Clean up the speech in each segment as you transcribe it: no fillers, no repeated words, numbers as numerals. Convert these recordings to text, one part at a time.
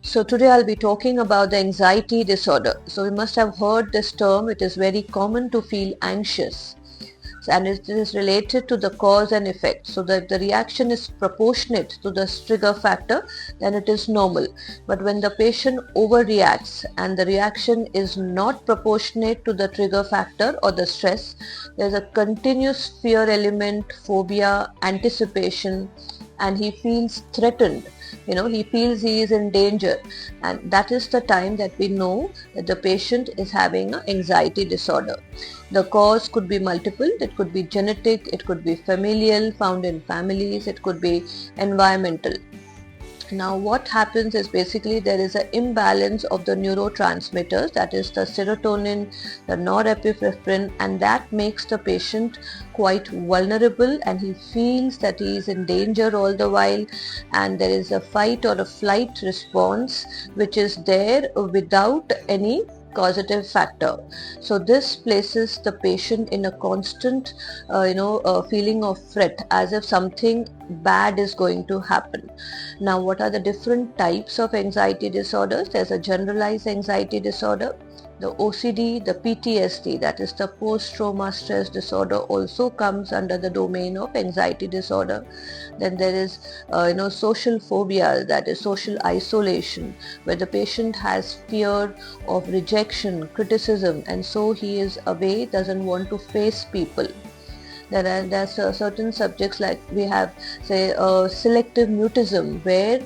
So today I'll be talking about the anxiety disorder. So we must have heard this term. It is very common to feel anxious, and it is related to the cause and effect. So that the reaction is proportionate to the trigger factor, then it is normal. But when the patient overreacts and the reaction is not proportionate to the trigger factor or the stress, there's a continuous fear element, phobia, anticipation, and he feels threatened. He feels he is in danger, and that is the time that we know that the patient is having an anxiety disorder. The cause could be multiple. It could be genetic, it could be familial, found in families, it could be environmental. Now what happens is basically there is an imbalance of the neurotransmitters, that is the serotonin, the norepinephrine, and that makes the patient quite vulnerable, and he feels that he is in danger all the while, and there is a fight or a flight response which is there without any causative factor. So this places the patient in a constant feeling of threat, as if something bad is going to happen. Now what are the different types of anxiety disorders? There's a generalized anxiety disorder, the OCD, the PTSD, that is the post-trauma stress disorder, also comes under the domain of anxiety disorder. Then there is social phobia, that is social isolation, where the patient has fear of rejection, criticism, and so he is away, doesn't want to face people. There's certain subjects, like we have, say, selective mutism, where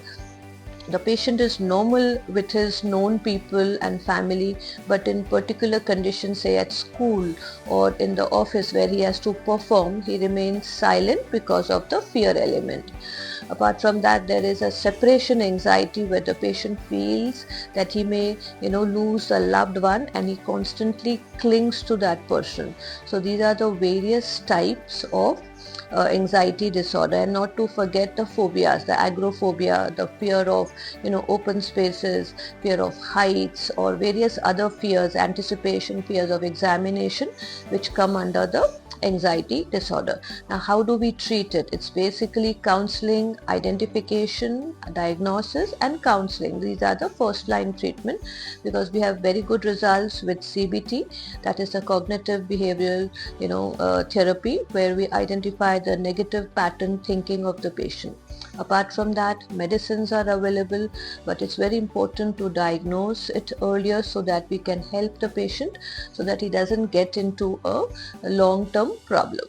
the patient is normal with his known people and family, but in particular conditions, say at school or in the office where he has to perform, he remains silent because of the fear element. Apart from that, there is a separation anxiety, where the patient feels that he may lose a loved one, and he constantly clings to that person. So these are the various types of anxiety disorder. And not to forget the phobias, the agoraphobia, the fear of open spaces, fear of heights, or various other fears, anticipation, fears of examination, which come under the anxiety disorder. Now how do we treat it? It's basically counseling, identification, diagnosis, and counseling. These are the first line treatment, because we have very good results with CBT, that is the cognitive behavioral therapy, where we identify the negative pattern thinking of the patient. Apart from that, medicines are available, but it's very important to diagnose it earlier so that we can help the patient, so that he doesn't get into a long-term problem.